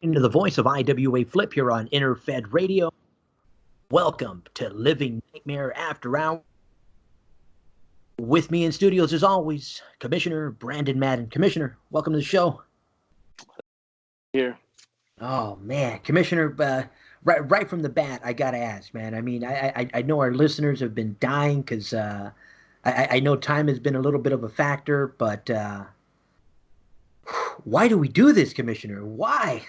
Into the voice of IWA Flip here on InterFed Radio. Welcome to Living Nightmare After Hours. With me in studios, as always, Commissioner Brandon Madden. Commissioner, welcome to the show. Here. Oh man, Commissioner, right from the bat, I gotta ask, man. I mean, I know our listeners have been dying because I know time has been a little bit of a factor, but why do we do this, Commissioner? Why?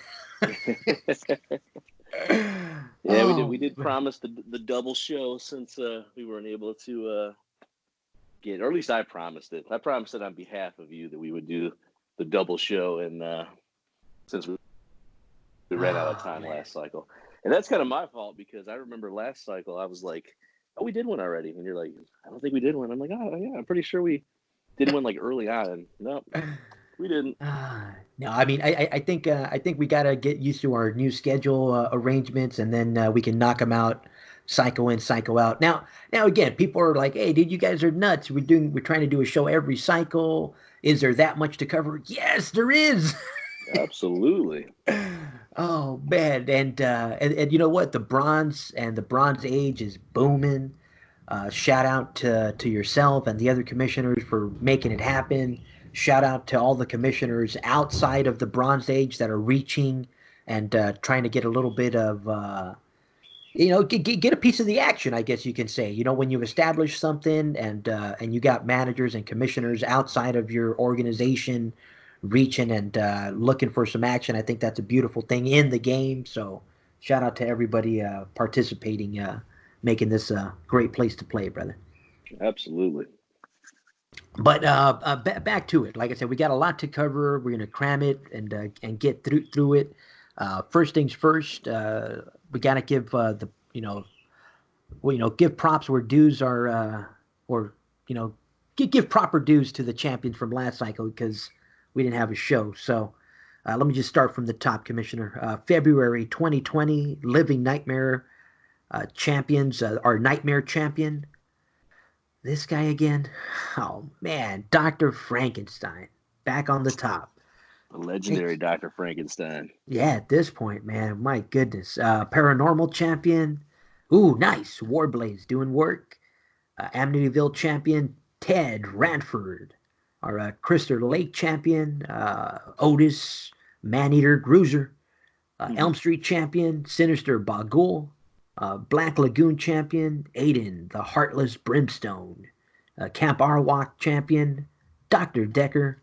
Yeah, we did promise the double show since we weren't able to get, or at least I promised it. I promised it on behalf of you that we would do the double show, and since we ran out of time last cycle, and that's kind of my fault because I remember last cycle I was like, "Oh, we did one already," and you're like, "I don't think we did one." I'm like, "Oh yeah, I'm pretty sure we did one like early on." No, we didn't. No, I mean, I think we gotta get used to our new schedule arrangements, and then we can knock them out, cycle in, cycle out. Now again, people are like, "Hey, dude, you guys are nuts. We're trying to do a show every cycle. Is there that much to cover?" Yes, there is. Absolutely. Oh man, and you know what? The Bronze Age is booming. Shout out to yourself and the other commissioners for making it happen. Shout out to all the commissioners outside of the Bronze Age that are reaching and trying to get a little bit of get a piece of the action. I guess you can say. You know, when you've established something and you got managers and commissioners outside of your organization reaching and looking for some action. I think that's a beautiful thing in the game. So shout out to everybody participating, making this a great place to play, brother. Absolutely. But back to it. Like I said, we got a lot to cover. We're gonna cram it and get through it. First things first, we gotta give the give props where dues are, or give proper dues to the champions from last cycle because we didn't have a show. So let me just start from the top, Commissioner. February 2020, Living Nightmare champions, our Nightmare champion. This guy again. Oh man, Dr. Frankenstein back on the top. The legendary Dr. Frankenstein. Yeah, at this point, man, my goodness. Paranormal champion. Ooh, nice. Warblaze doing work. Amityville champion Ted Ranford. Our Crystal Lake champion Otis Maneater Gruser. Elm Street champion Sinister Bagul. Black Lagoon champion Aiden the Heartless Brimstone. Camp Arwak champion Dr. Decker.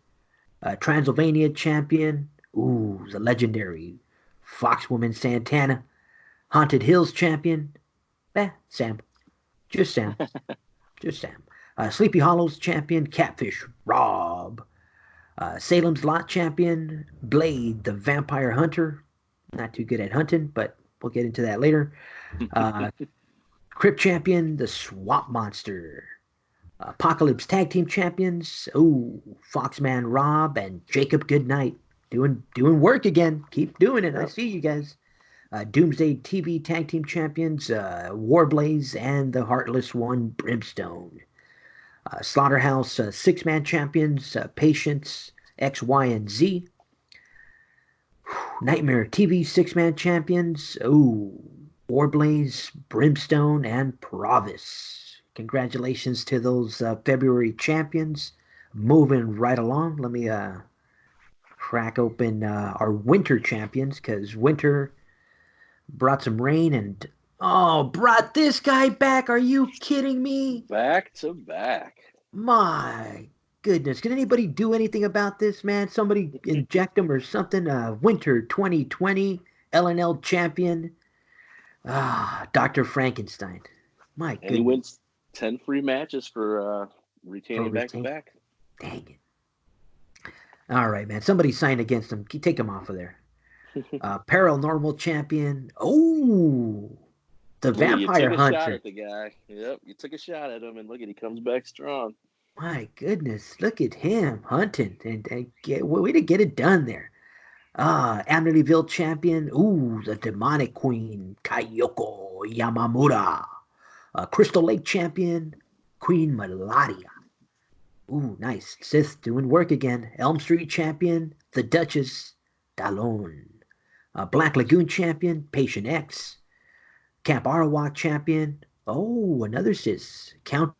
Transylvania champion, ooh, the legendary Foxwoman Santana. Haunted Hills champion, Sam. Just Sam. Just Sam. Sleepy Hollows champion, Catfish Rob. Salem's Lot champion, Blade the Vampire Hunter. Not too good at hunting, but we'll get into that later. Uh, Crypt champion, the Swamp Monster. Apocalypse Tag Team Champions. Oh, Foxman Rob and Jacob Goodnight doing work again. Keep doing it. I see you guys. Doomsday TV Tag Team Champions, Warblaze and the Heartless One Brimstone. Slaughterhouse Six-Man Champions, Patience X, Y, and Z. Nightmare TV Six-Man Champions. Oh, Warblaze, Brimstone, and Provis. Congratulations to those February champions. Moving right along. Let me crack open our winter champions because winter brought some rain and brought this guy back. Are you kidding me? Back to back. My goodness. Can anybody do anything about this, man? Somebody inject him or something? Winter 2020 LNL champion. Dr. Frankenstein. My And he goodness. wins 10 free matches for retaining back to back. Dang it. All right, man. Somebody sign against him. Take him off of there. Paranormal champion. Oh, the Look at you took vampire a shot hunter. at the guy. Yep, you took a shot at him, and look at he comes back strong. My goodness, look at him hunting and way to get it done there. Amityville champion. Ooh, the demonic queen, Kayoko Yamamura. Crystal Lake champion, Queen Malaria. Ooh, nice. Sith doing work again. Elm Street champion, the Duchess Dallon. Black Lagoon champion, Patient X. Camp Arawak champion. Oh, another sis. Count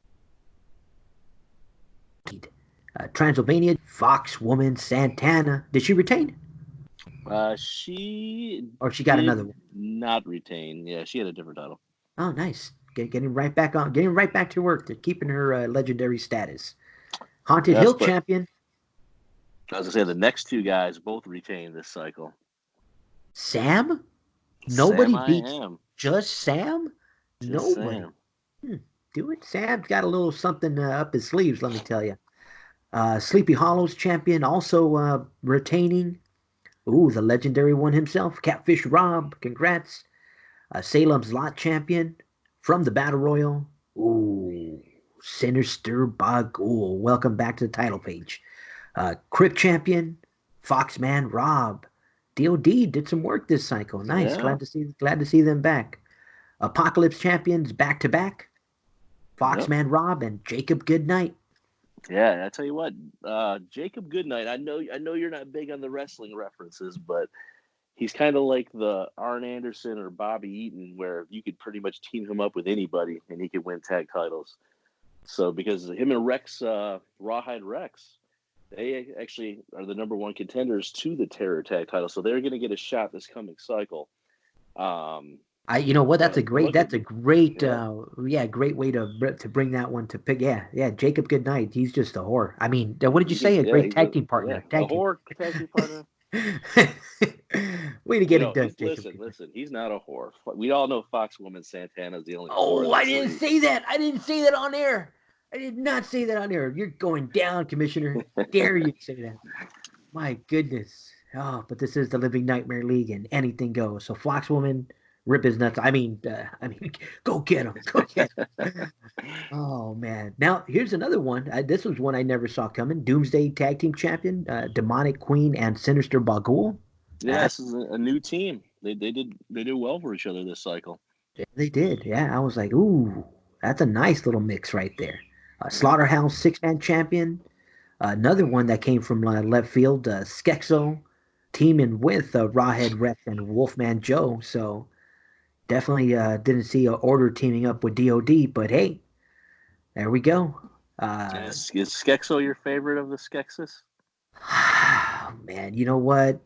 Transylvania Fox Woman Santana. Did she retain? She Or she got another did one? not retain. Yeah, she had a different title. Oh, nice. Getting right back on, getting right back to work, to keeping her legendary status. Haunted Yes, Hill but champion as I say, the next two guys both retained this cycle. Sam. Sam Nobody I beats am. just Sam. Just Nobody. Sam. Do it. Sam's got a little something up his sleeves. Let me tell you. Sleepy Hollows champion also retaining. Ooh, the legendary one himself, Catfish Rob. Congrats. Salem's Lot champion from the Battle Royal. Ooh, Sinister Bagul. Welcome back to the title page. Crypt champion, Foxman Rob. DOD did some work this cycle. Nice. Yeah. Glad to see them back. Apocalypse champions back to back. Yep. Foxman Rob and Jacob Goodnight. Yeah, I tell you what, Jacob Goodnight. I know you're not big on the wrestling references, but he's kind of like the Arn Anderson or Bobby Eaton, where you could pretty much team him up with anybody and he could win tag titles. So because him and Rex, Rawhide Rex, they actually are the number one contenders to the Terror Tag title, so they're going to get a shot this coming cycle. You know what? That's a great. Great Way to bring that one to pick. Yeah. Jacob Goodnight. He's just a whore. I mean, what did you say? A great he's tag team partner. a Tag team. whore tag team partner. Way to get it done, Jacob. Listen. He's not a whore. We all know Fox Woman Santana is the only whore. Oh, I didn't say that. I didn't say that on air. I did not say that on air. You're going down, Commissioner. Dare you say that? My goodness. Oh, but this is the Living Nightmare League, and anything goes. So Foxwoman, rip his nuts. I mean, go get him. Go get him. Oh man. Now here's another one. This was one I never saw coming. Doomsday Tag Team Champion, Demonic Queen and Sinister Bagul. Yeah, this is a new team. They did well for each other this cycle. They did. Yeah, I was like, ooh, that's a nice little mix right there. Slaughterhouse six-man champion. Another one that came from left field, Skexo, teaming with Rawhead Rex and Wolfman Joe. So definitely didn't see Order teaming up with DOD, but hey, there we go. Is Skexo your favorite of the Skexes? Man, you know what?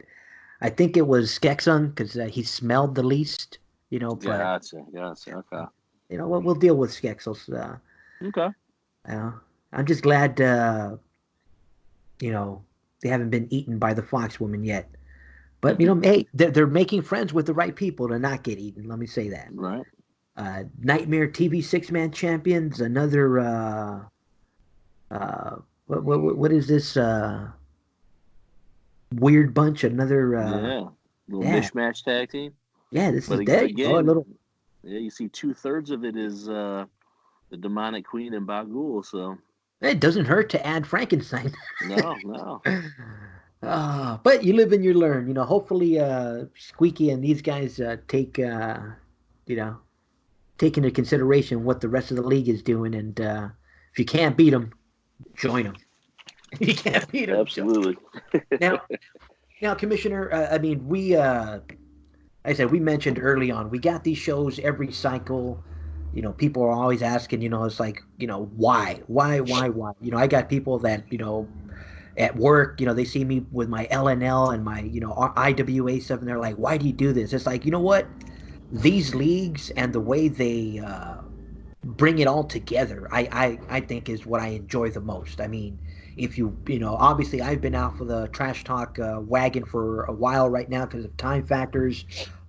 I think it was Skexung because he smelled the least, but Gotcha. Okay. You know what? We'll deal with Skexels. Okay. I'm just glad, they haven't been eaten by the fox woman yet. But, hey, they're making friends with the right people to not get eaten. Let me say that. Right. Nightmare TV six-man champions. Another, what is this weird bunch? Another, little mishmash tag team. Yeah, this is dead. Again, a little. Yeah, you see 2/3 of it is the Demonic Queen and Bagul, so it doesn't hurt to add Frankenstein. No. But you live and you learn. Hopefully, Squeaky and these guys take into consideration what the rest of the league is doing, and if you can't beat them, join them. You can't beat them. Absolutely. Now, Commissioner, I mean, I said we mentioned early on, we got these shows every cycle. People are always asking, it's like, why? I got people that, at work, they see me with my LNL and my, IWA stuff, and they're like, why do you do this? It's like, you know what? These leagues and the way they bring it all together, I think is what I enjoy the most. I mean, if obviously I've been out for the trash talk wagon for a while right now because of time factors.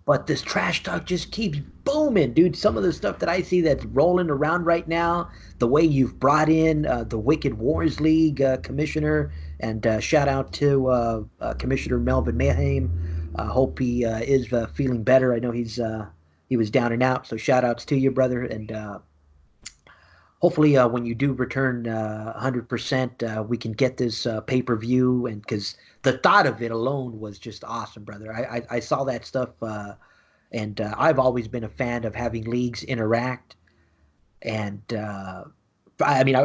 But this trash talk just keeps booming, dude. Some of the stuff that I see that's rolling around right now, the way you've brought in the Wicked Wars League commissioner, and shout out to Commissioner Melvin Mayhem. Hope he is feeling better. I know he was down and out, so shout outs to you, brother. And hopefully when you do return 100%, we can get this pay-per-view, and because the thought of it alone was just awesome, brother. I saw that stuff, and I've always been a fan of having leagues interact. And I mean,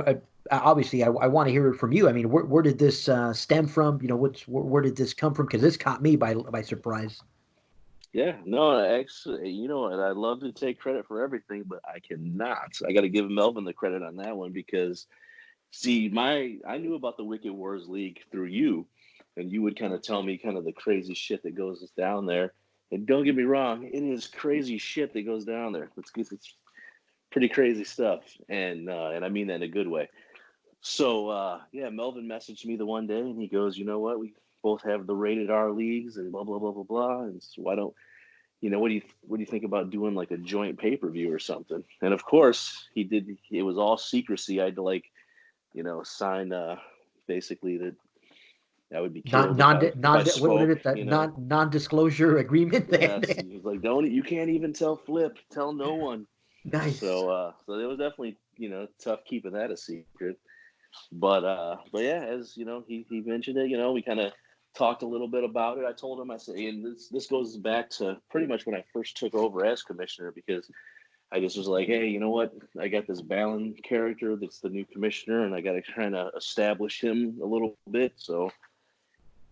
obviously, I want to hear it from you. I mean, where did this stem from? Where did this come from? Because this caught me by surprise. Yeah, no, actually, you know what? I love to take credit for everything, but I cannot. I got to give Melvin the credit on that one because, see, I knew about the Wicked Wars League through you, and you would kind of tell me kind of the crazy shit that goes down there. And don't get me wrong, it is crazy shit that goes down there. It's pretty crazy stuff, and I mean that in a good way. So yeah, Melvin messaged me the one day, and he goes, "You know what? We both have the rated R leagues, and blah blah blah blah blah. And so why don't what do you think about doing like a joint pay per view or something?" And of course, he did. It was all secrecy. I had to like sign basically that I would be Non killed non if I non what is spoke. it, that non-disclosure agreement then? Yes, he was like, "Don't you can't even tell Flip, tell no one." Nice. So it was definitely tough keeping that a secret. But yeah, as he mentioned it. We kind of talked a little bit about it. I told him, I said, and this goes back to pretty much when I first took over as commissioner, because I just was like, hey, you know what? I got this Balin character that's the new commissioner, and I got to kind of establish him a little bit. So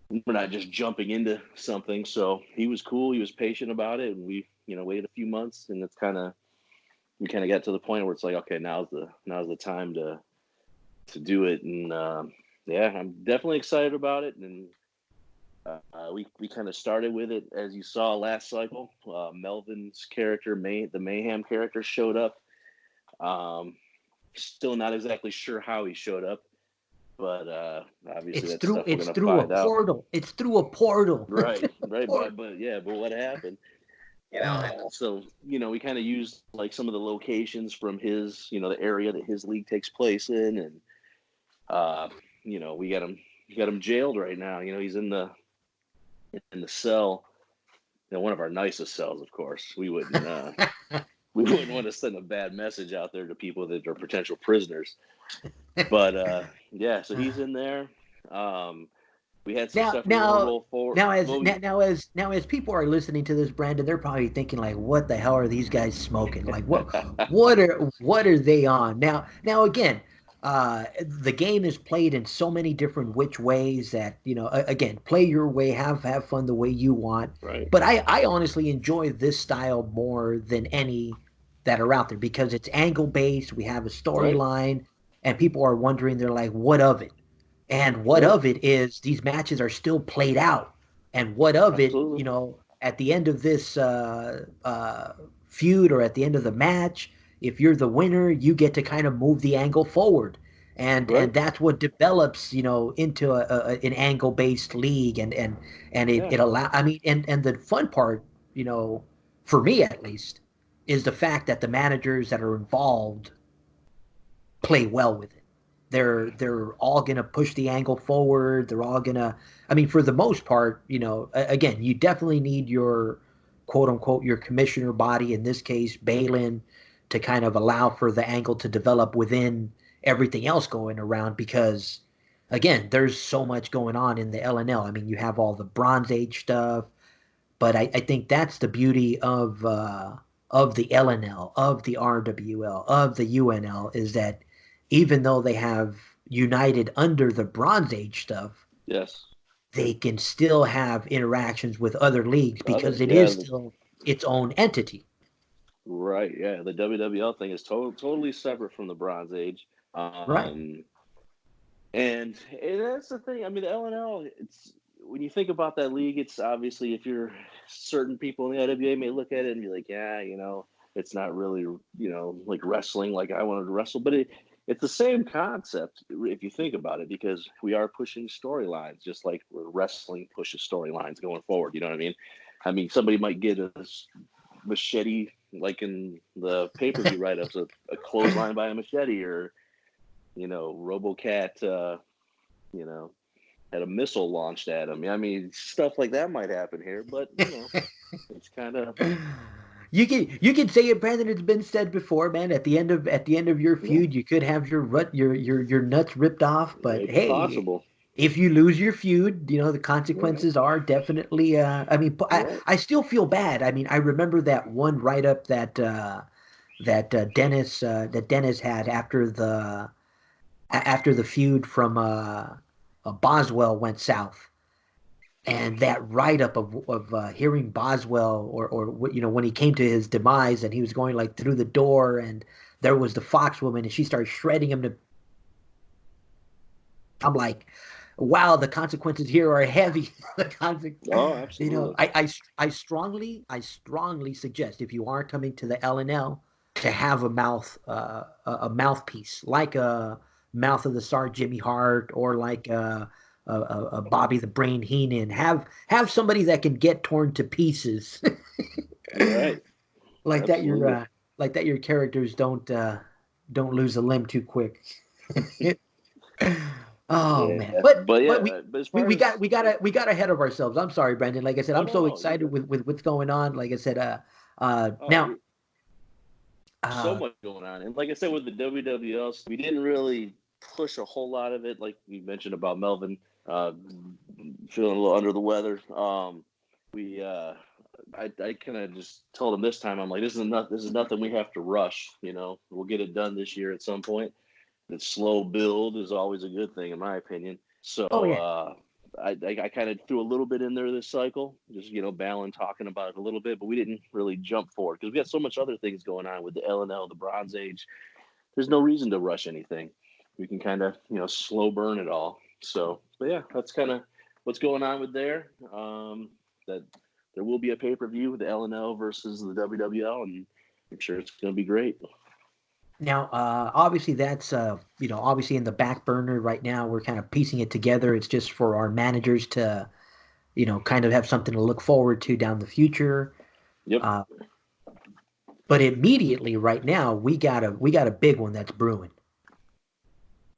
we're not just jumping into something. So he was cool. He was patient about it, and we waited a few months, and we kind of got to the point where it's like, okay, now's the time to do it. And yeah, I'm definitely excited about it. And we kind of started with it, as you saw last cycle. Melvin's character, the Mayhem character, showed up. Still not exactly sure how he showed up, but obviously It's that's through stuff we're it's gonna through a find out. portal. It's through a portal. Right, right, Portal. but what happened? And so we kind of used like some of the locations from his, the area that his league takes place in, and uh, we got him jailed right now. He's in the cell. One of our nicest cells, of course. We wouldn't want to send a bad message out there to people that are potential prisoners. But yeah, so he's in there. Um, we had some Now, stuff we were gonna now, roll forward. now, as Well, now, now, as now, as people are listening to this, Brandon, they're probably thinking like, "What the hell are these guys smoking? Like, what are they on?" Now, again, the game is played in so many different which ways that again, play your way, have fun the way you want. right, But I honestly enjoy this style more than any that are out there because it's angle based. We have a right, storyline, and people are wondering, they're like, "What of it?" And what right, of it is these matches are still played out. And what of it, absolutely, at the end of this feud or at the end of the match, if you're the winner, you get to kind of move the angle forward. And right, that's what develops, into an angle based league, and it yeah, it allow. I mean, and the fun part, for me at least, is the fact that the managers that are involved play well with it. They're all gonna push the angle forward. They're all gonna. I mean, for the most part, again, you definitely need your quote unquote your commissioner body, in this case Balin, to kind of allow for the angle to develop within everything else going around, because again, there's so much going on in the LNL. I mean, you have all the Bronze Age stuff, but I think that's the beauty of the LNL, of the RWL, of the UNL, is that even though they have united under the Bronze Age stuff, yes, they can still have interactions with other leagues other, because it yeah, is still its own entity. right, yeah. The WWL thing is totally separate from the Bronze Age. Right. And that's the thing. I mean, the LNL. It's when you think about that league, it's obviously, if you're certain people in the IWA may look at it and be like, yeah, it's not really, like wrestling like I wanted to wrestle, but it's the same concept if you think about it, because we are pushing storylines just like wrestling pushes storylines going forward. You know what I mean? I mean, somebody might get a machete like in the pay-per-view write-ups, a clothesline by a machete, or RoboCat, you know, had a missile launched at him. I mean, stuff like that might happen here, but it's kind of You can say it, Brandon. It's been said before, man. At the end of your yeah, feud, you could have your nuts ripped off. But it's hey, possible. if you lose your feud, the Right, consequences are definitely. I mean, right, I still feel bad. I mean, I remember that one write up that Dennis had after the feud from Boswell went south, And that write-up of hearing Boswell or when he came to his demise and he was going like through the door and there was the Fox woman and she started shredding him to. I'm like, wow, the consequences here are heavy. Oh, You know, absolutely. I strongly suggest if you are coming to the LNL to have a mouthpiece like a Mouth of the Star Jimmy Hart or like a Bobby the Brain Heenan. Have somebody that can get torn to pieces, Right. like that. Absolutely. Like that. Your characters don't lose a limb too quick. Oh man, Yeah. but But but yeah, we but as we far we as got we got we got ahead of ourselves. I'm sorry, Brandon. Like I said, oh I'm no, so no, you're excited good. with what's going on. Like I said, Oh, now, you're so uh, much going on. And like I said with the WWL, we didn't really push a whole lot of it, like you mentioned about Melvin uh, feeling a little under the weather. We I kind of just told him this time, I'm like, this is nothing we have to rush. We'll get it done this year at some point. The slow build is always a good thing, in my opinion. So oh yeah, I kind of threw a little bit in there this cycle, just Balin talking about it a little bit, but we didn't really jump forward because we got so much other things going on with the LNL, the Bronze Age. There's no reason to rush anything. We can kind of slow burn it all. So, but yeah, that's kind of what's going on with there. That there will be a pay per view with the LNL versus the WWL, and I'm sure it's going to be great. now, obviously that's obviously in the back burner right now. We're kind of piecing it together. It's just for our managers to kind of have something to look forward to down the future. Yep. Uh, but immediately right now we got a big one that's brewing.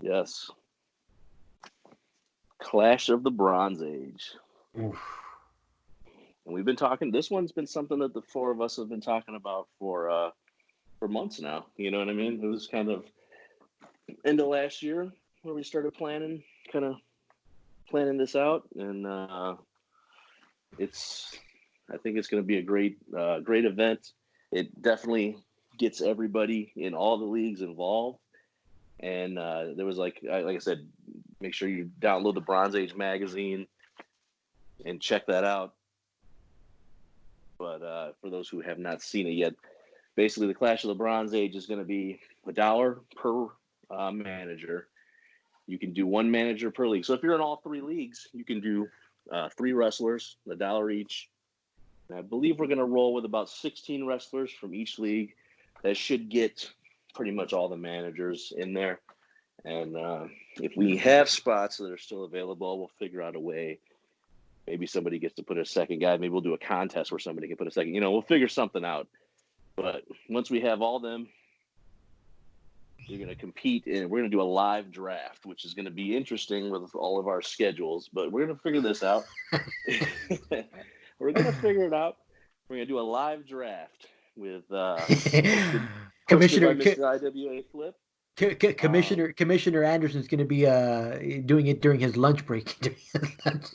Yes. Clash of the Bronze Age. Oof. And we've been talking. This one's been something that the four of us have been talking about for months now. You know what I mean? It was kind of end of last year where we started kind of planning this out, and it's. I think it's going to be a great event. It definitely gets everybody in all the leagues involved. And there was like I said, make sure you download the Bronze Age magazine and check that out. But for those who have not seen it yet, basically the Clash of the Bronze Age is going to be $1 per manager. You can do one manager per league. So if you're in all three leagues, you can do three wrestlers, $1 each. And I believe we're going to roll with about 16 wrestlers from each league. That should get pretty much all the managers in there. And if we have spots that are still available, we'll figure out a way. Maybe somebody gets to put a second guy. Maybe we'll do a contest where somebody can put a second. We'll figure something out. But once we have all them, you're going to compete, and we're going to do a live draft, which is going to be interesting with all of our schedules. But we're going to figure this out. We're going to figure it out. We're going to do a live draft with hosted by Commissioner Mr. IWA Flip. Commissioner Anderson's going to be doing it during his lunch break.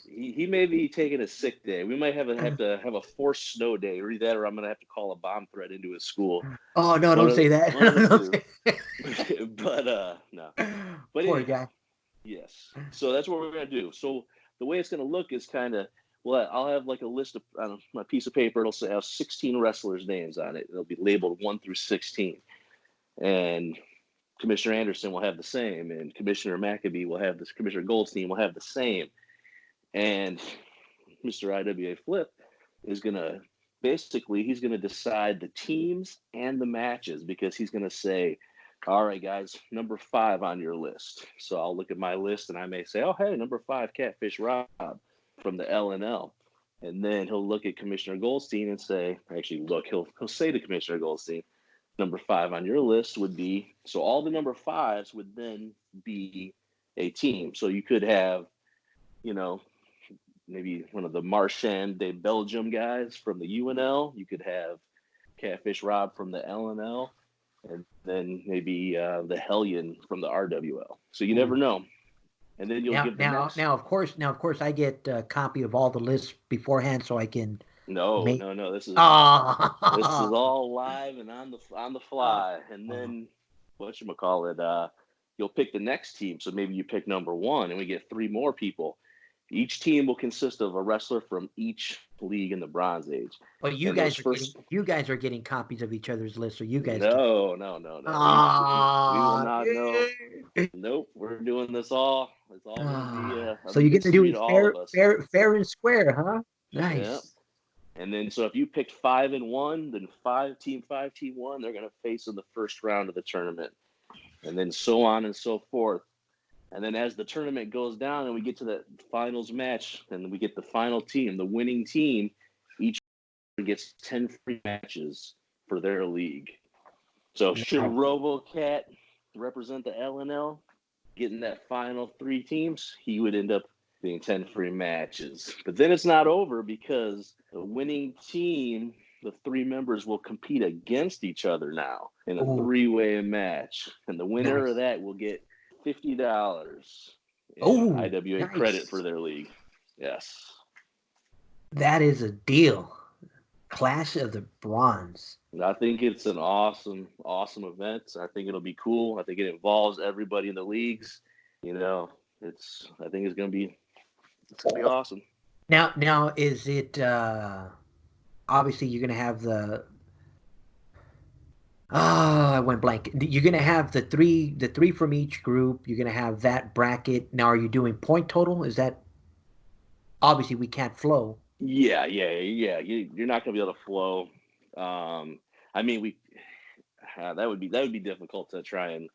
He may be taking a sick day. We might have to have a forced snow day, or that, or I'm going to have to call a bomb threat into his school. Oh no! One Don't of say that. one of the Don't two. say But no. But Poor anyhow, guy. yes. So that's what we're going to do. So the way it's going to look is kind of, well, I'll have like a list of on my piece of paper. It'll say have 16 wrestlers' names on it. It'll be labeled 1 through 16, and Commissioner Anderson will have the same, and Commissioner McAbee will have this. Commissioner Goldstein will have the same, and Mr. IWA Flip is going to he's going to decide the teams and the matches, because he's going to say, all right, guys, number 5 on your list. So I'll look at my list and I may say, oh, hey, number 5, Catfish Rob from the LNL. And then he'll look at Commissioner Goldstein and say, he'll say to Commissioner Goldstein, number 5 on your list would be, so all the number 5s would then be a team. So you could have, maybe one of the Marchand de Belgium guys from the UNL. You could have Catfish Rob from the LNL, and then maybe the Hellion from the RWL. So you never Ooh. know. And then you'll Now, give the now, next. now, of course, I get a copy of all the lists beforehand so I can No, make. no, no. This is Oh, all live and on the fly. And then whatchamacallit, you'll pick the next team. So maybe you pick number 1, and we get 3 more people. Each team will consist of a wrestler from each league in the Bronze Age. But you guys are getting copies of each other's lists, so you guys No. We will not know. yeah. Nope, we're doing this all. It's all going to be So a you're gonna do mystery it to all of us. fair and square, huh? Yeah. Nice. And then, so if you picked 5-1, then team 1, they're going to face in the first round of the tournament, and then so on and so forth. And then as the tournament goes down and we get to the finals match, and we get the final team, the winning team, each gets 10 free matches for their league. So should RoboCat represent the LNL, getting that final 3 teams, he would end up being 10 free matches. But then it's not over, because the winning team, the 3 members, will compete against each other now in a 3-way match. And the winner of that will get $50 in IWA credit for their league. Yes. That is a deal. Clash of the Bronze. I think it's an awesome event. I think it'll be cool. I think it involves everybody in the leagues. You know, I think it's gonna be awesome. Now is it obviously you're gonna have the I went blank. You're gonna have the three from each group. You're gonna have that bracket. Now, are you doing point total? Is that obviously we can't flow? Yeah. You're not gonna be able to flow. I mean, that would be difficult to try and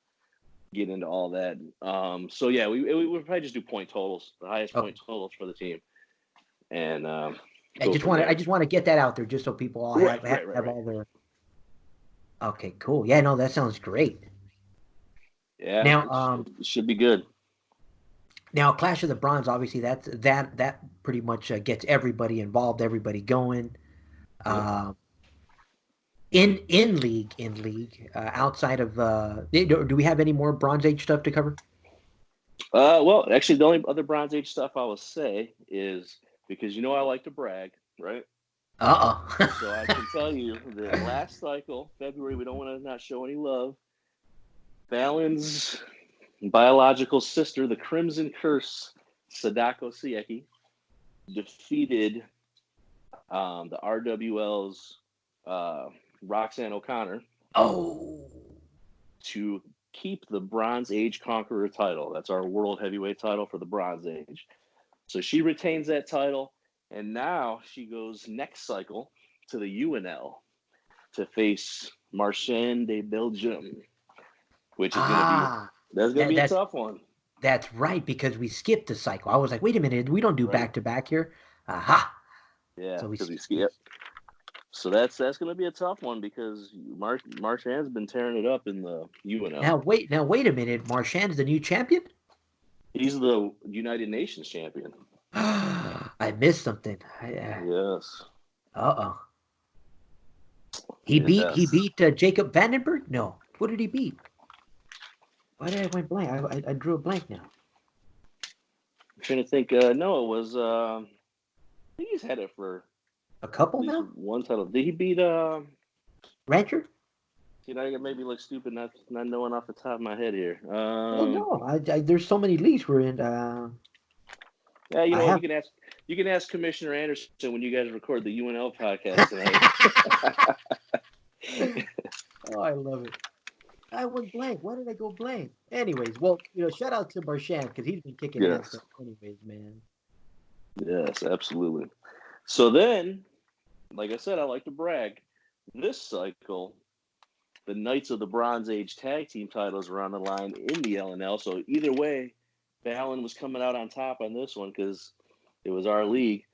get into all that. So yeah, we would probably just do point totals, the highest point totals for the team, and I just want to get that out there just so people all have all their. Okay, cool. Yeah, no, that sounds great. Yeah. Now, it should be good. Now, Clash of the Bronze, obviously, that pretty much gets everybody involved, everybody going. In league, outside of do we have any more Bronze Age stuff to cover? Well, actually, the only other Bronze Age stuff I will say is, because I like to brag, right? So I can tell you that last cycle, February, we don't want to not show any love. Fallon's biological sister, the Crimson Curse, Sadako Sieki, defeated the RWL's Roxanne O'Connor to keep the Bronze Age Conqueror title. That's our world heavyweight title for the Bronze Age. So she retains that title, and now she goes next cycle to the UNL to face Marchand de Belgium, which is going to be a tough one. That's right, because we skipped a cycle. I was like, wait a minute, we don't do back-to-back here. Aha. Yeah, because we skip. So that's going to be a tough one, because Marchand's been tearing it up in the UNL. Now wait a minute. Marchand's the new champion? He's the United Nations champion. I missed something. Yes. He beat Jacob Vandenberg? No. Who did he beat? Why did I went blank? I drew a blank now. I'm trying to think. No, it was. I think he's had it for a couple now. One title. Did he beat Rancher? I maybe look stupid not knowing off the top of my head here. No. There's so many leagues we're in. Yeah, you can ask Commissioner Anderson when you guys record the UNL podcast tonight. Oh, I love it. I went blank. Why did I go blank? Anyways, well, shout out to Marchand, because he's been kicking ass. Anyways, man. Yes, absolutely. So then, like I said, I like to brag. This cycle, the Knights of the Bronze Age tag team titles were on the line in the LNL. So either way, Fallon was coming out on top on this one, because it was our league.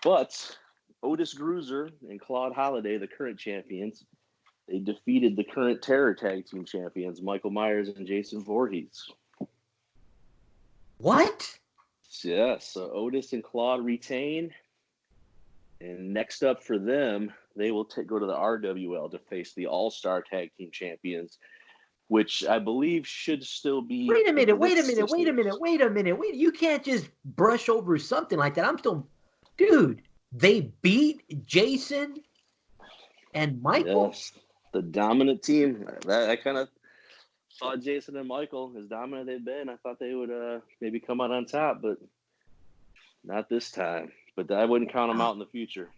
But Otis Gruser and Claude Holliday, the current champions, they defeated the current Terror Tag Team champions, Michael Myers and Jason Voorhees. What? Yeah, so Otis and Claude retain. And next up for them, they will go to the RWL to face the All-Star Tag Team champions, which I believe should still be... Wait a minute. You can't just brush over something like that. I'm still... Dude, they beat Jason and Michael? Yes. The dominant team. I kind of thought Jason and Michael, as dominant they've been, I thought they would maybe come out on top, but Not this time, but I wouldn't count them out in the future.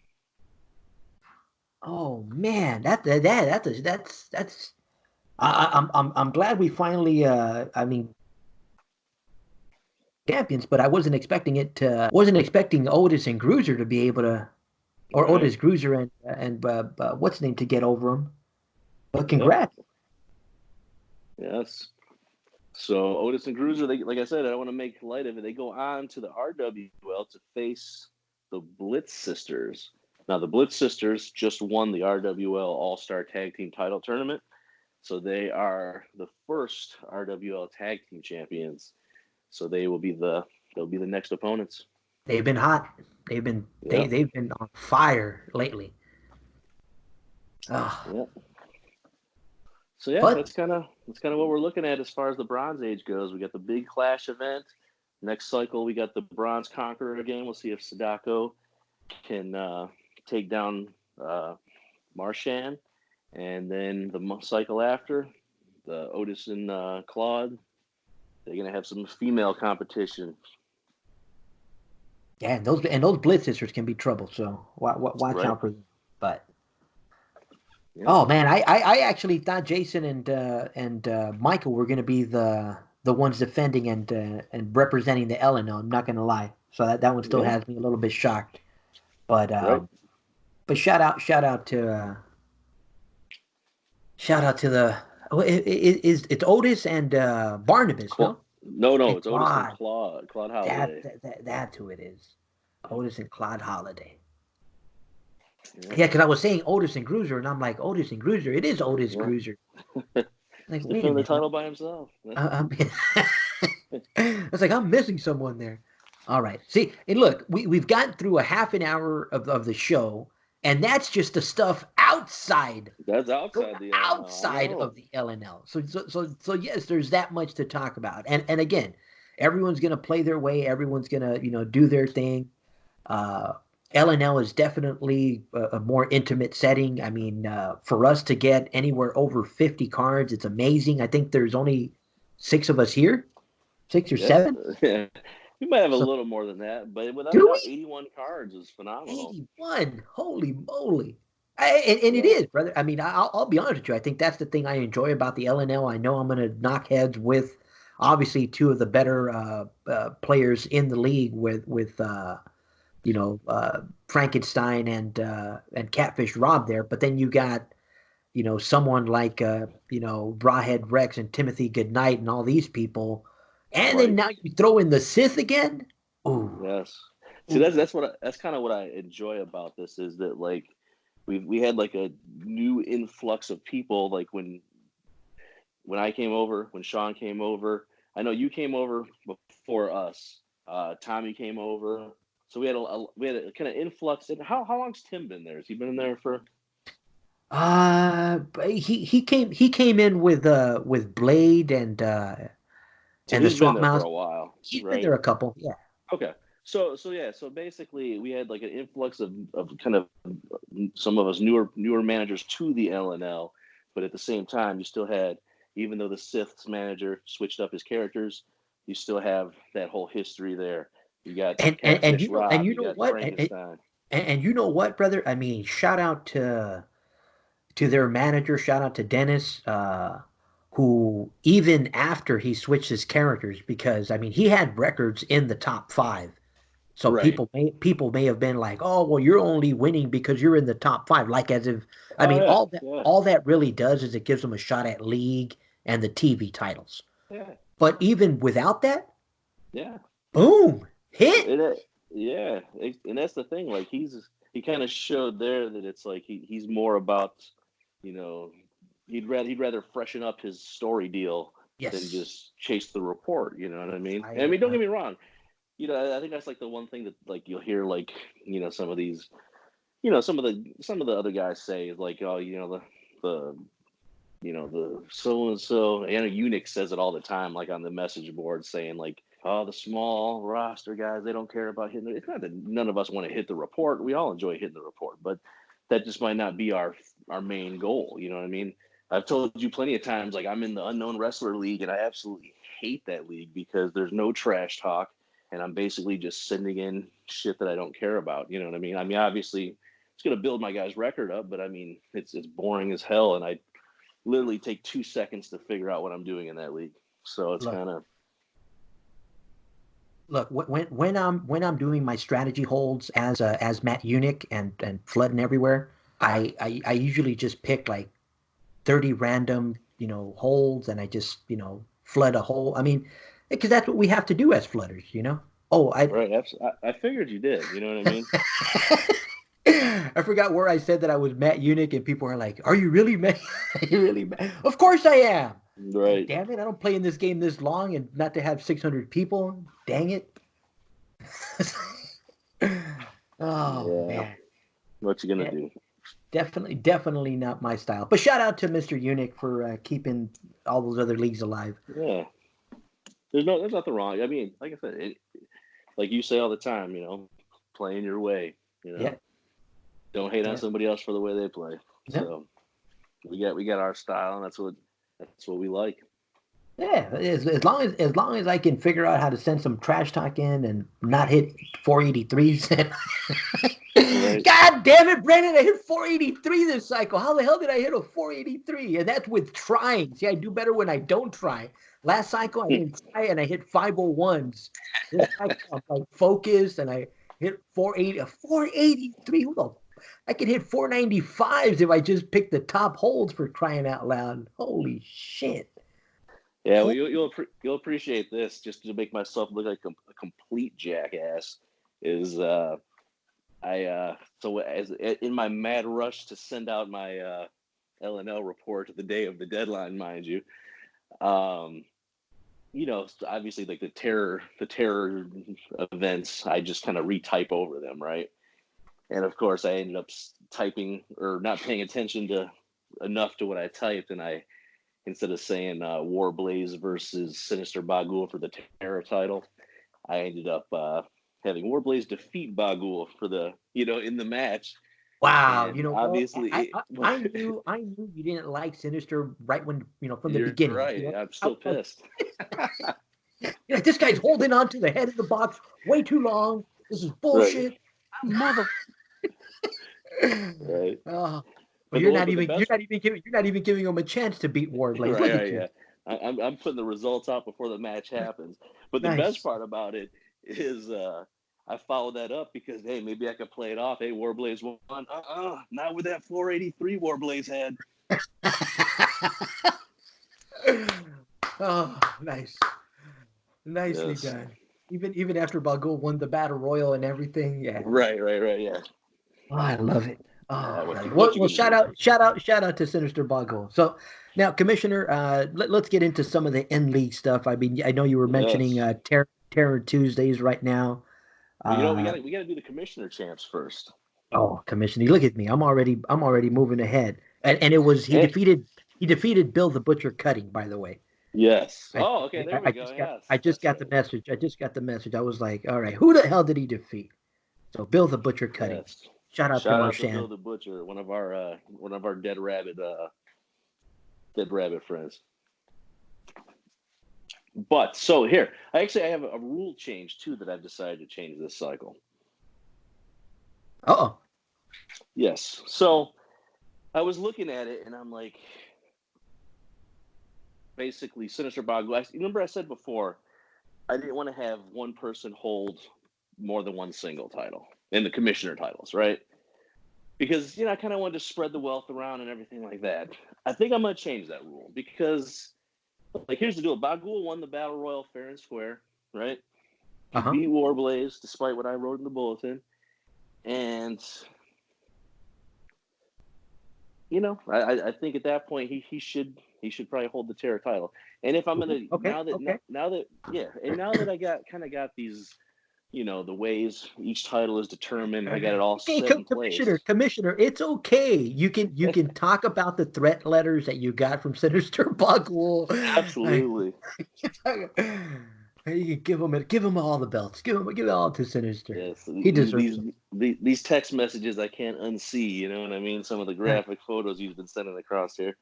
Oh man, that's. I'm glad we finally. I mean, champions, but I wasn't expecting Otis and Bruiser to be able to, or Right. Otis Bruiser and what's his name to get over him. But Yep. congrats. Yes. So Otis and Bruiser, they, like I said, I don't want to make light of it. They go on to the RWL to face the Blitz Sisters. Now, the Blitz Sisters just won the RWL All-Star Tag Team Title Tournament, so they are the first RWL Tag Team Champions. So they'll be the next opponents. They've been hot. They've been Yep. they've been on fire lately. Oh, Yep. So yeah, but that's kind of what we're looking at as far as the Bronze Age goes. We got the big Clash event. Next cycle, we got the Bronze Conqueror again. We'll see if Sadako can take down Marshan, and then the cycle after, the Otis and Claude, they're gonna have some female competition. yeah, and those Blitz sisters can be trouble. So watch Right. out for them. But Yeah. oh man, I actually thought Jason and Michael were going to be the ones defending and representing the LNL. I'm not going to lie. So that one still Yeah. has me a little bit shocked. But Right. but shout out to the it's Otis and Barnabas, no? No, And it's Otis and Claude. Claude Holiday. That's who it is. Otis and Claude Holiday. Yeah. Yeah, because I was saying Otis and Bruiser, and I'm like Otis and Bruiser. It is Otis Yeah. Bruiser. Like, He's wait a defending the minute. title by himself. I was like, I'm missing someone there. All right. See, and look, we've gotten through a half an hour of the show, and that's just the stuff outside That's outside the LNL. I outside know. of the LNL. So yes, there's that much to talk about. And again, everyone's gonna play their way, everyone's gonna, do their thing. LNL is definitely a more intimate setting. I mean, for us to get anywhere over 50 cards, it's amazing. I think there's only 6 of us here, 6 or Yeah. 7. We might have a So little more than that, but without a do doubt, we? 81 cards is phenomenal. 81. Holy moly. And it Yeah. is, brother. I mean, I'll be honest with you. I think that's the thing I enjoy about the LNL. I know I'm going to knock heads with obviously 2 of the better players in the league with Frankenstein and Catfish Rob there. But then you got someone like Rawhead Rex and Timothy Goodnight and all these people, and then Right. now you throw in the Sith again. Ooh, Yes. See, ooh. that's kind of what I enjoy about this is that like we had like a new influx of people like when I came over, when Sean came over. I know you came over before us. Tommy came over. So we had a kind of influx. And how long's Tim been there? Has he been in there for? But he came in with Blade So and the he's been Swamp there for Mouse. a while, He's been right? there a couple, yeah. Okay. So yeah. So basically, we had like an influx of kind of some of us newer managers to the LNL, but at the same time, you still had, even though the Sith's manager switched up his characters, you still have that whole history there. You got And Catfish Rob, you you know got what? Frankenstein. And you know what, brother? I mean, shout out to their manager. Shout out to Dennis, who even after he switched his characters, because I mean he had records in the top 5. So Right. people may have been like, oh well, you're only winning because you're in the top 5, like as if I Oh mean yeah, all that yeah, all that really does is it gives them a shot at league and the TV titles. yeah, But even without that, yeah. boom, hit. Yeah, and that's the thing. Like he kind of showed there that it's like he's more about, you know, he'd rather freshen up his story deal than Yes, just chase the report. You know what I mean? And I I, mean, don't I get me wrong. You know, I think that's like the one thing that like you'll hear like some of these, some of the other guys say is like, oh, the the so and so, and Unix says it all the time, like on the message board, saying like, "Oh, the small roster guys, they don't care about hitting." It's not that none of us want to hit the report. We all enjoy hitting the report, but that just might not be our main goal. You know what I mean? I've told you plenty of times, like I'm in the Unknown Wrestler League, and I absolutely hate that league because there's no trash talk, and I'm basically just sending in shit that I don't care about. You know what I mean? I mean, obviously, it's going to build my guy's record up, but I mean, it's boring as hell, and I literally take 2 seconds to figure out what I'm doing in that league. So it's kind of. Look, when I'm doing my strategy holds as Matt Unick and flooding everywhere, I usually just pick like 30 random holds, and I just flood a hole. I mean, because that's what we have to do as flooders, Oh, Right. I figured you did. You know what I mean? I forgot where I said that I was Matt Unick, and people are like, "Are you really Matt? Are you really Matt?" Of course I am. Right. Damn it! I don't play in this game this long, and not to have 600 people. Dang it! Oh Yeah. man, What you gonna do? definitely not my style. But shout out to Mr. Unick for keeping all those other leagues alive. Yeah. There's nothing wrong. I mean, like I said, like you say all the time, playing your way. Yeah. Don't hate on somebody else for the way they play. Yeah. So we got our style, and that's what we like. Yeah, as long as I can figure out how to send some trash talk in and not hit 483s. Right. God damn it, Brandon! I hit 483 this cycle. How the hell did I hit a 483? And that's with trying. See, I do better when I don't try. Last cycle I didn't try and I hit 501s. This cycle I'm like focused and I hit 483. I could hit 495s if I just pick the top holds, for crying out loud. Holy shit. Yeah, well, you'll appreciate this. Just to make myself look like a complete jackass, is so as in my mad rush to send out my LNL report the day of the deadline, mind you, obviously like the terror events, I just kind of retype over them, right? And of course, I ended up typing or not paying attention enough to what I typed, and I, instead of saying Warblaze versus Sinister Bagul for the Terra title, I ended up having Warblaze defeat Bagul for the in the match. Wow, And obviously, I knew you didn't like Sinister right when from the you're beginning. right. I'm still pissed. This guy's holding on to the head of the box way too long. This is bullshit. Right. Mother. Right. Well, you're not even giving him a chance to beat Warblaze. Right, Look right, at you. Yeah. I'm putting the results out before the match happens. But the best part about it is I followed that up because, hey, maybe I could play it off. Hey, Warblaze won. Not with that 483 Warblaze had. Oh, nice. Nicely done. Even after Bagul won the battle royal and everything, yeah. Right, yeah. Oh, I love it. Well, shout out to Sinister Bagul. So now, Commissioner, let's get into some of the in league stuff. I mean, I know you were mentioning Terror Tuesdays right now. Well, we gotta do the Commissioner champs first. Oh, Commissioner, look at me! I'm already moving ahead, and it was he defeated Bill the Butcher Cutting, by the way. Yes. Okay. There we go. I just got the message. I was like, all right, who the hell did he defeat? So Bill the Butcher Cutting. Yes. Shout out to Bill the Butcher, one of our dead rabbit friends. But so here, I have a rule change too that I've decided to change this cycle. Uh-oh. Yes. So I was looking at it and I'm like, basically Sinister Bagul. Remember I said before, I didn't want to have one person hold more than one single title in the Commissioner titles, right? Because, I kind of wanted to spread the wealth around and everything like that. I think I'm going to change that rule because, here's the deal. Bagul won the Battle Royal fair and square, right? He beat Warblaze, despite what I wrote in the bulletin. And, I think at that point he should probably hold the Terror title. And if I'm going to, now that I got these, the ways each title is determined, I got it all set in place. Commissioner, it's okay. You can talk about the threat letters that you got from Sinister Bagul. Absolutely. You can give him all the belts. Give it all to Sinister. Yes, he deserves these text messages I can't unsee. You know what I mean? Some of the graphic photos he's been sending across here.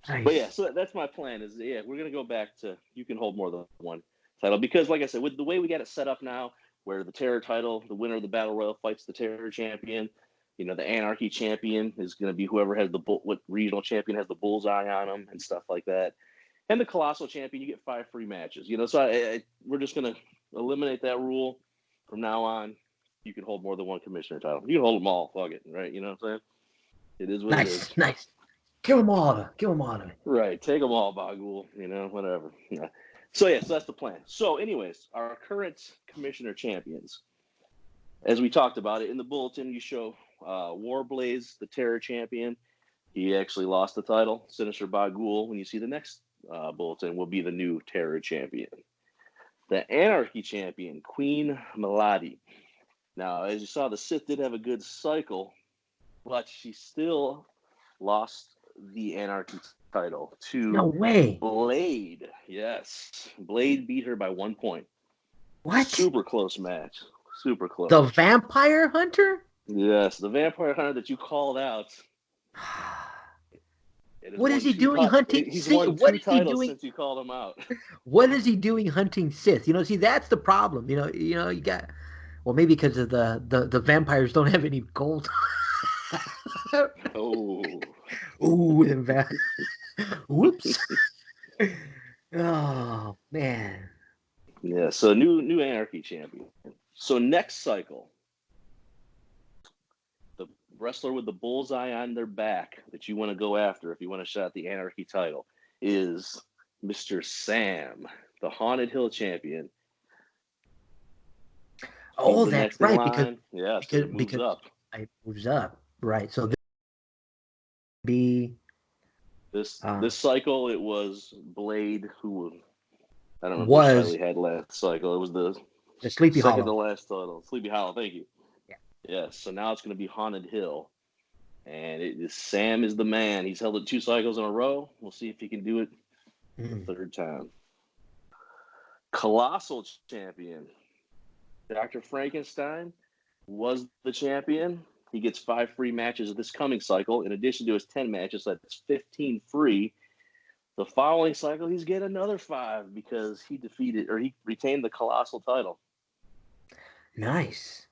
Nice. But yeah, so that's my plan. We're gonna go back to you can hold more than one title because, like I said, with the way we got it set up now, where the Terror title, the winner of the Battle Royal fights the Terror champion. The Anarchy champion is going to be whoever has what regional champion has the bullseye on them and stuff like that. And the Colossal champion, you get 5 free matches. So we're just going to eliminate that rule from now on. You can hold more than one commissioner title. You can hold them all. Fuck it, right? You know what I'm saying? It is what it is. Nice. Kill them all. Kill them all. Right. Take them all, Bagul. Whatever. Yeah. So that's the plan. So anyways, our current commissioner champions. As we talked about it in the bulletin, you show Warblaze, the Terror champion. He actually lost the title. Sinister Bagul, when you see the next bulletin, will be the new Terror champion. The Anarchy champion, Queen Melody. Now, as you saw, the Sith did have a good cycle, but she still lost the Anarchy title to No way. Blade. Yes. Blade beat her by 1 point. What? Super close match. Super close. The Vampire Hunter? Yes, the Vampire Hunter that you called out. What is he doing hunting? He's won 2 titles since you called him out. What is he doing hunting Sith? See, that's the problem. You got. Well, maybe because of the vampires don't have any gold. Oh. Ooh, whoops. Oh man. Yeah. So new Anarchy champion. So next cycle, the wrestler with the bullseye on their back that you want to go after if you want to shot the Anarchy title is Mr. Sam, the Haunted Hill champion. Oh, that's right. Because it moves up. Right. So this cycle it was Blade who I don't know which title he had last cycle. It was the Sleepy second Hollow. to last title. Sleepy Hollow, thank you. Yeah. Yes. So now it's going to be Haunted Hill. And Sam is the man. He's held it 2 cycles in a row. We'll see if he can do it the 3rd time. Colossal champion. Dr. Frankenstein was the champion. He gets 5 free matches this coming cycle. In addition to his 10 matches, that's 15 free. The following cycle, he's getting another 5 because he retained the Colossal title. Nice.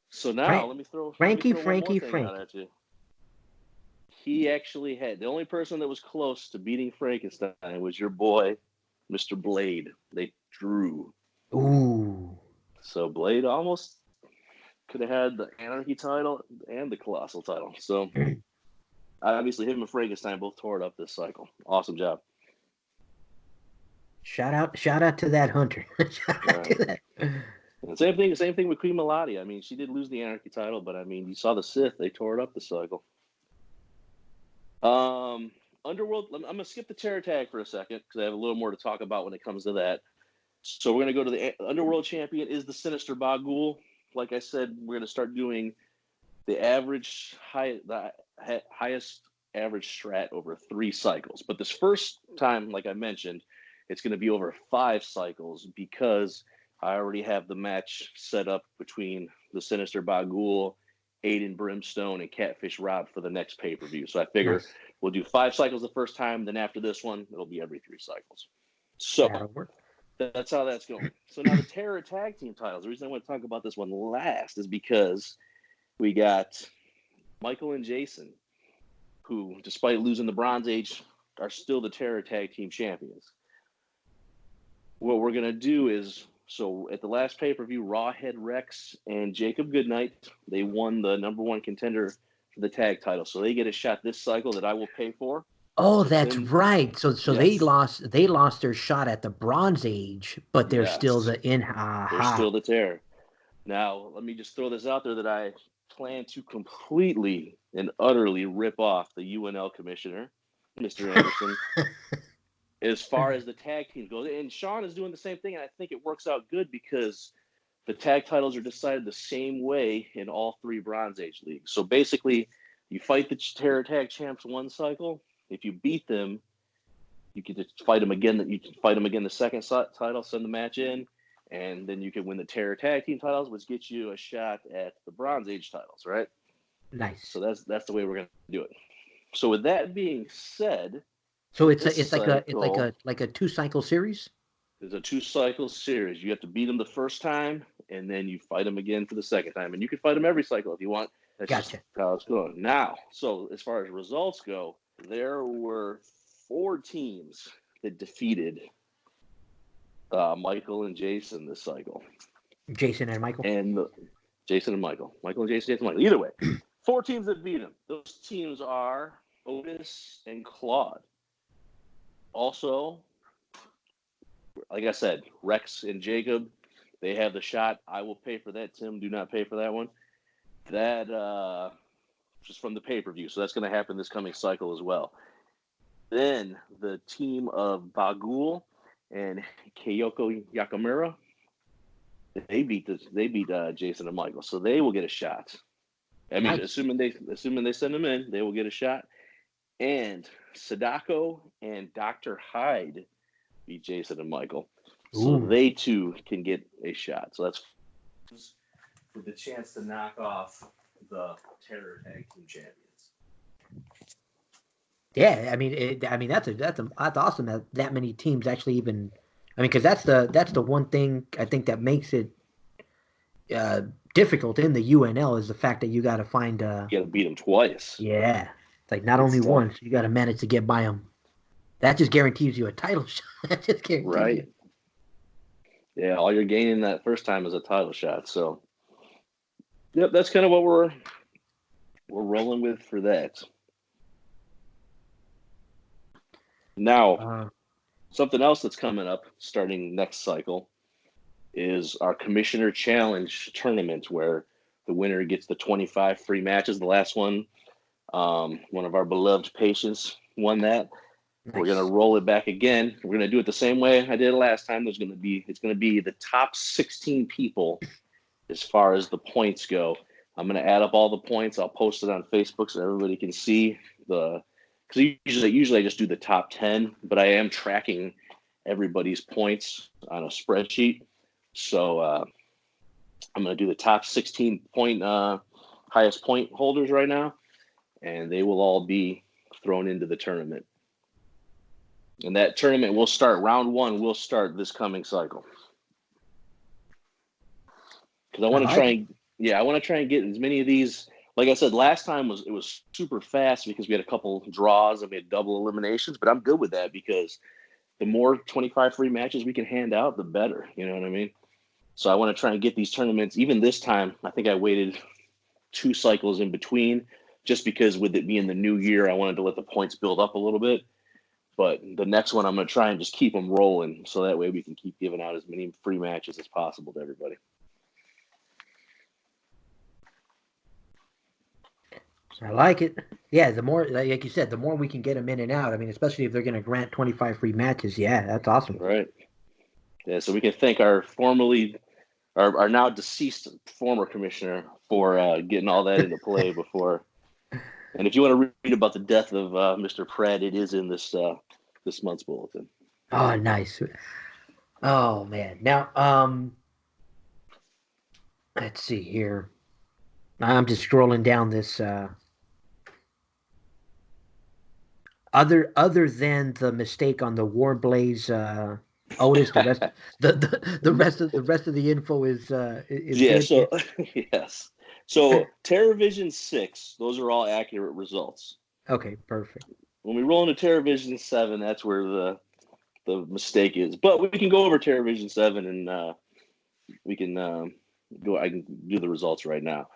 So now let me throw one more thing out at you. He actually had the only person that was close to beating Frankenstein was your boy, Mr. Blade. They drew. Ooh. So Blade almost could have had the Anarchy title and the Colossal title. So obviously him and Frankenstein both tore it up this cycle. Awesome job. Shout out to that hunter. Shout out to that. And same thing with Queen Melody. I mean, she did lose the Anarchy title, but I mean, you saw the Sith, they tore it up this cycle. Underworld, I'm going to skip the Terror tag for a second because I have a little more to talk about when it comes to that. So we're going to go to the Underworld champion is the Sinister Bagul. Like I said, we're going to start doing the highest average strat over 3 cycles. But this first time, like I mentioned, it's going to be over 5 cycles because I already have the match set up between the Sinister Bagul, Aiden Brimstone, and Catfish Rob for the next pay-per-view. So I figure we'll do 5 cycles the first time. Then after this one, it'll be every 3 cycles. So that's how that's going. So now the Terror Tag Team titles. The reason I want to talk about this one last is because we got Michael and Jason, who, despite losing the Bronze Age, are still the Terror Tag Team champions. What we're going to do is, so at the last pay-per-view, Rawhead Rex and Jacob Goodnight, they won the #1 contender for the tag title. So they get a shot this cycle that I will pay for. Oh, that's right. So yes. they lost their shot at the Bronze Age, but they're still the They're still the Terror. Now, let me just throw this out there that I plan to completely and utterly rip off the UNL commissioner, Mr. Anderson, as far as the tag team goes. And Sean is doing the same thing, and I think it works out good because the tag titles are decided the same way in all 3 Bronze Age leagues. So basically, you fight the Terror Tag Champs 1 cycle. If you beat them, you can just fight them again. You can fight them again the second title, send the match in, and then you can win the Terror Tag Team titles, which gets you a shot at the Bronze Age titles, right? Nice. So that's the way we're going to do it. So with that being said, so it's like a 2-cycle series. There's a 2-cycle series. You have to beat them the first time, and then you fight them again for the second time. And you can fight them every cycle if you want. That's Gotcha. just how it's going. Now, so as far as results go, there were 4 teams that defeated Michael and Jason this cycle. Jason and Michael? Jason and Michael. Michael and Jason, Michael. Either way, 4 teams that beat him. Those teams are Otis and Claude. Also, like I said, Rex and Jacob, they have the shot. I will pay for that. Tim, do not pay for that one. That just from the pay-per-view. So that's going to happen this coming cycle as well. Then the team of Bagul and Kyoko Yakamura, they beat Jason and Michael, so they will get a shot. I mean, Nice. assuming they send them in, they will get a shot. And Sadako and Dr. Hyde beat Jason and Michael, so they too can get a shot. So that's with the chance to knock off the Terror Tag Team Champions. Yeah, I mean that's awesome that many teams actually even. I mean, because that's the one thing I think that makes it difficult in the UNL is the fact that you got to find. You got to beat them twice. Yeah, it's like not only once, you got to manage to get by them. That just guarantees you a title shot. That just guarantees right. You. Yeah, all you're gaining that first time is a title shot. So, yep, that's kind of what we're rolling with for that. Now, something else that's coming up starting next cycle is our Commissioner Challenge tournament, where the winner gets the 25 free matches. The last one, one of our beloved patients won that. Nice. We're going to roll it back again. We're going to do it the same way I did it last time. It's going to be the top 16 people as far as the points go. I'm going to add up all the points. I'll post it on Facebook so everybody can see because usually I just do the top 10, but I am tracking everybody's points on a spreadsheet. So I'm going to do the top 16 highest point holders right now, and they will all be thrown into the tournament. And that tournament will start, round 1 will start this coming cycle. Because I want to try and get as many of these. Like I said, last time it was super fast because we had a couple draws and we had double eliminations, but I'm good with that because the more 25 free matches we can hand out, the better. You know what I mean? So I want to try and get these tournaments. Even this time, I think I waited 2 cycles in between just because with it being the new year, I wanted to let the points build up a little bit. But the next one, I'm going to try and just keep them rolling so that way we can keep giving out as many free matches as possible to everybody. I like it. Yeah, the more, like you said, the more we can get them in and out. I mean, especially if they're going to grant 25 free matches. Yeah, that's awesome. Right. Yeah, so we can thank our now deceased former commissioner for getting all that into play before. And if you want to read about the death of Mr. Pratt, it is in this month's bulletin. Oh, nice. Oh man. Now, let's see here. I'm just scrolling down this. Other than the mistake on the Warblaze Otis, the rest of the info is good. So yes. So TerraVision 6, those are all accurate results. Okay, perfect. When we roll into TerraVision 7, that's where the mistake is. But we can go over TerraVision 7 and we can go. I can do the results right now.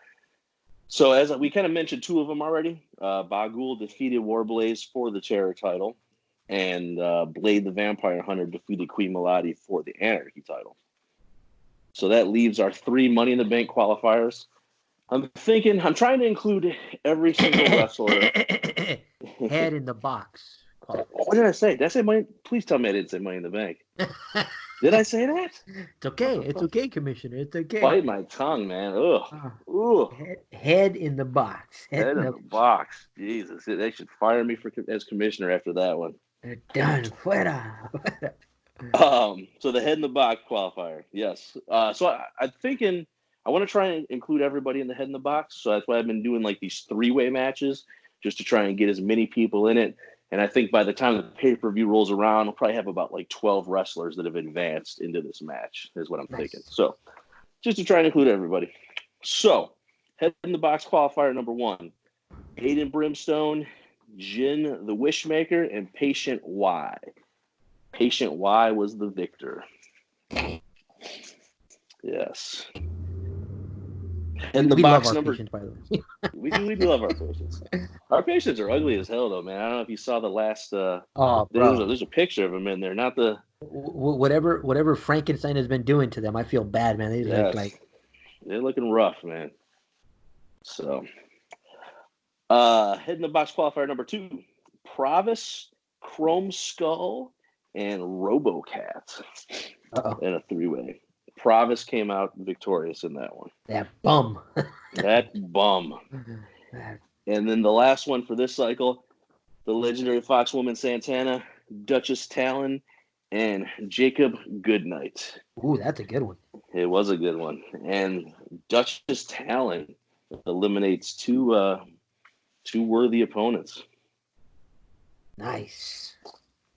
So as we kind of mentioned 2 of them already, Bagul defeated Warblaze for the Terror title, and Blade the Vampire Hunter defeated Queen Melody for the Anarchy title. So that leaves our 3 Money in the Bank qualifiers. I'm trying to include every single wrestler. Head in the box. What did I say? Did I say money? Please tell me I didn't say Money in the Bank. Did I say that? It's okay. It's okay, Commissioner. It's okay. Bite my tongue, man. Ugh. Ugh. Head in the box. Head in the box. Jesus. They should fire me as commissioner after that one. Done. Fuera. So the head in the box qualifier. Yes. So I'm thinking I want to try and include everybody in the head in the box. So that's why I've been doing like these 3-way matches just to try and get as many people in it. And I think by the time the pay-per-view rolls around, we'll probably have about like 12 wrestlers that have advanced into this match, is what I'm thinking. So just to try and include everybody. So, head in the box qualifier number 1, Aiden Brimstone, Jin the Wishmaker, and Patient Y. Patient Y was the victor. Yes. And the box number. Patients, by the way. we do love our patients. Our patients are ugly as hell, though, man. I don't know if you saw the last. There's a picture of them in there, not the. Whatever Frankenstein has been doing to them, I feel bad, man. They look like they're looking rough, man. So, head in the box qualifier number 2, Provis, Chrome Skull, and RoboCat in a 3-way. Provis came out victorious in that one. That bum. And then the last one for this cycle, the legendary Foxwoman Santana, Duchess Talon, and Jacob Goodnight. Ooh, that's a good one. It was a good one. And Duchess Talon eliminates two worthy opponents. Nice.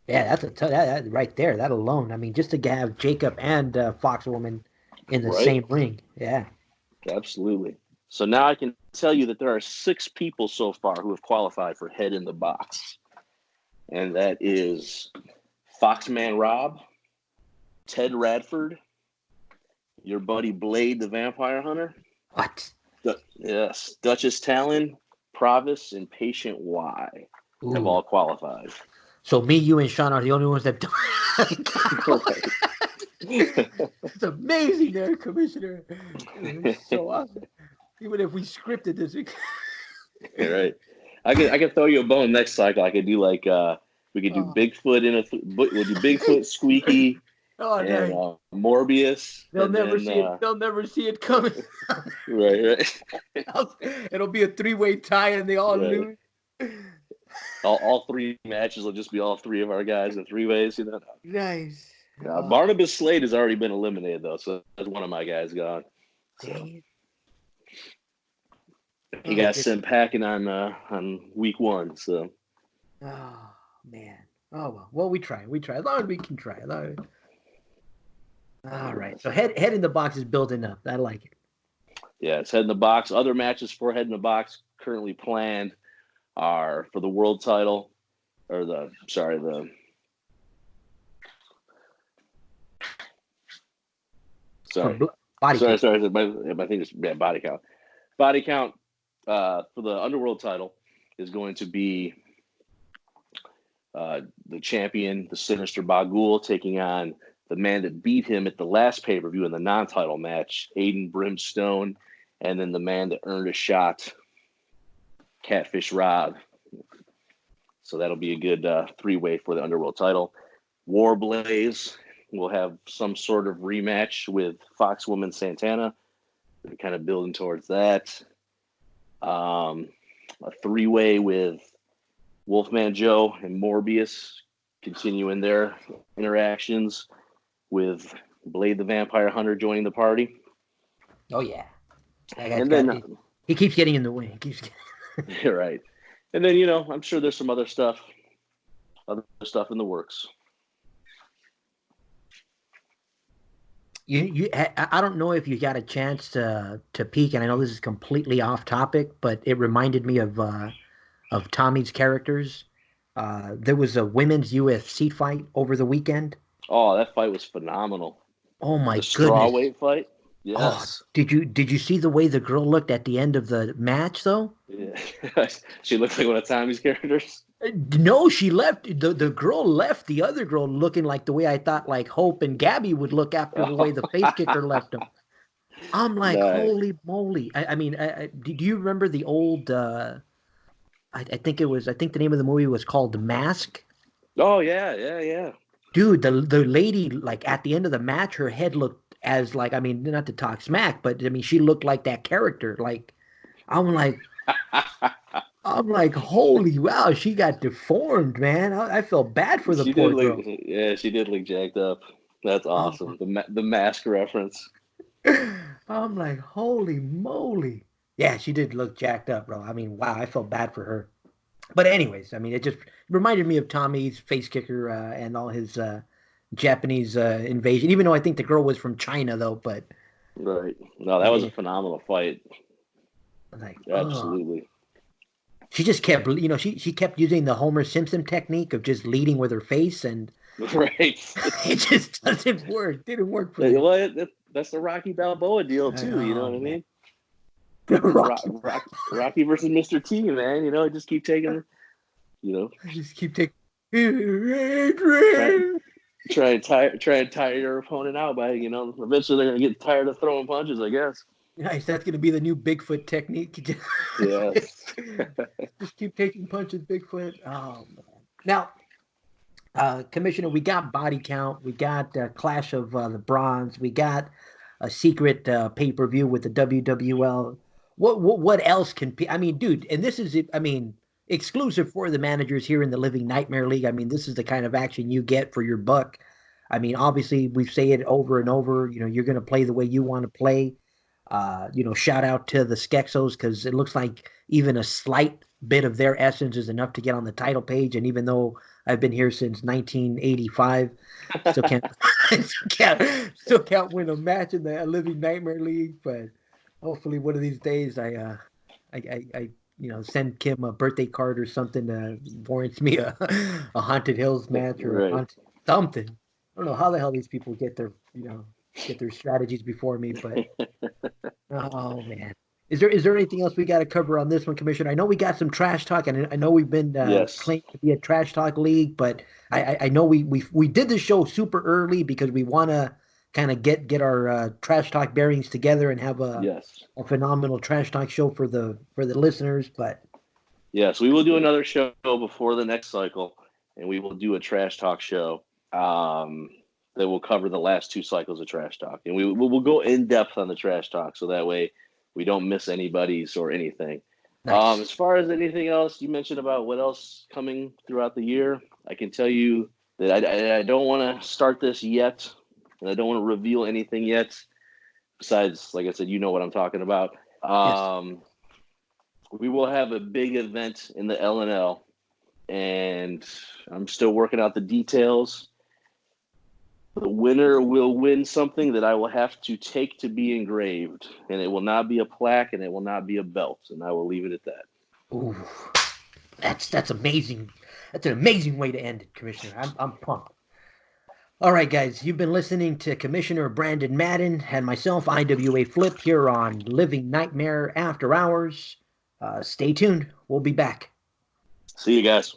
Yeah, that's that right there. That alone. I mean, just to have Jacob and Foxwoman in the same ring. Yeah. Absolutely. So now I can tell you that there are 6 people so far who have qualified for head in the box. And that is Foxman Rob, Ted Radford, your buddy Blade the Vampire Hunter. What? Yes. Duchess Talon, Provis, and Patient Y have all qualified. So me, you, and Sean are the only ones that don't. It's amazing there, Commissioner. It's so awesome. Even if we scripted this. You're right. I could throw you a bone next cycle. I could do like we could do Bigfoot we'll do Bigfoot, Squeaky, and Morbius. They'll never see it coming. Right. It'll be a 3-way tie, and they all lose. All 3 matches will just be all 3 of our guys in 3 ways, you know. Nice. Barnabas Slade has already been eliminated though, so that's one of my guys gone. So. He got sent packing on week 1. So. Oh man. Oh well, we try. As long as we can try. All right. So head in the box is building up. I like it. Yeah, it's head in the box. Other matches for head in the box currently planned are for the world title, or sorry. My thing is body count. Body count for the underworld title is going to be the champion, the Sinister Bagul, taking on the man that beat him at the last pay-per-view in the non-title match, Aiden Brimstone, and then the man that earned a shot, Catfish Rob. So that'll be a good 3-way for the underworld title. Warblaze will have some sort of rematch with Foxwoman Santana. We're kind of building towards that. A 3-way with Wolfman Joe and Morbius, continuing their interactions with Blade the Vampire Hunter joining the party. Oh yeah, and then he keeps getting in the way. You're right. And then I'm sure there's some other stuff in the works. I don't know if you got a chance to peek, and I know this is completely off topic, but it reminded me of Tommy's characters. There was a women's UFC fight over the weekend. Oh, that fight was phenomenal. Oh my goodness! The strawweight fight. Yes. Oh, did you see the way the girl looked at the end of the match though? Yeah. She looked like one of Tommy's characters. No, she left. The girl left the other girl looking like the way I thought like Hope and Gabby would look after the way the face kicker left them. I'm like, holy moly! I mean, do you remember the old? I think the name of the movie was called The Mask. Oh yeah. Dude, the lady, like at the end of the match, her head looked as like, I mean, not to talk smack, but I mean, she looked like that character. Like, I'm like, holy wow, she got deformed, man. I felt bad for the poor girl. Yeah, she did look jacked up. That's awesome. The Mask reference. I'm like, holy moly. Yeah, she did look jacked up, bro. I mean, wow, I felt bad for her. But anyways, I mean, it just reminded me of Tommy's face kicker and all his Japanese invasion. Even though I think the girl was from China, though. But right, no, that was a man, phenomenal fight. like, oh, Absolutely. she just kept, she kept using the Homer Simpson technique of just leading with her face, and Right. it just doesn't work. Didn't work for me. Well, that's the Rocky Balboa deal too. You know Oh what I man, mean? Rocky. Rocky versus Mr. T, man. You know, just keep taking, you know, I just keep taking. try try and tire your opponent out by, you know, eventually they're gonna get tired of throwing punches, I guess. Nice. That's going to be the new Bigfoot technique. Yes. Just keep taking punches, Bigfoot. Oh man. Now, Commissioner, we got body count. We got Clash of the Bronze. We got a secret pay-per-view with the WWL. What else can I mean, dude? And this is I mean, exclusive for the managers here in the Living Nightmare League. I mean, this is the kind of action you get for your buck. I mean, obviously, we say it over and over. You know, you're going to play the way you want to play. Shout out to the Skexos because it looks like even a slight bit of their essence is enough to get on the title page. And even though I've been here since 1985, still can't, still can't win a match in the Living Nightmare League. But hopefully, one of these days, I send Kim a birthday card or something that warrants me a Haunted Hills match or Right. something. I don't know how the hell these people get their strategies before me, but oh man. Is there anything else we got to cover on this one, Commissioner? I know we got some trash talk, and I know we've been Yes. claimed to be a trash talk league, but I know we did the show super early because we want to kind of get our trash talk bearings together and have Yes. a phenomenal trash talk show for the listeners. But Yes, we will do another show before the next cycle, and we will do a trash talk show that will cover the last two cycles of trash talk, and we'll go in depth on the trash talk, so that way we don't miss anybody's or anything. nice. As far as anything else you mentioned about what else coming throughout the year, I can tell you that I don't want to start this yet, and I don't want to reveal anything yet. Besides, like I said, you know what I'm talking about. Yes. We will have a big event in the LNL, and I'm still working out the details. The winner will win something that I will have to take to be engraved, and it will not be a plaque, and it will not be a belt, and I will leave it at that. Ooh, that's amazing. That's an amazing way to end it, Commissioner. I'm pumped. All right, guys, you've been listening to Commissioner Brandon Madden and myself, IWA Flip, here on Living Nightmare After Hours. Stay tuned. We'll be back. See you guys.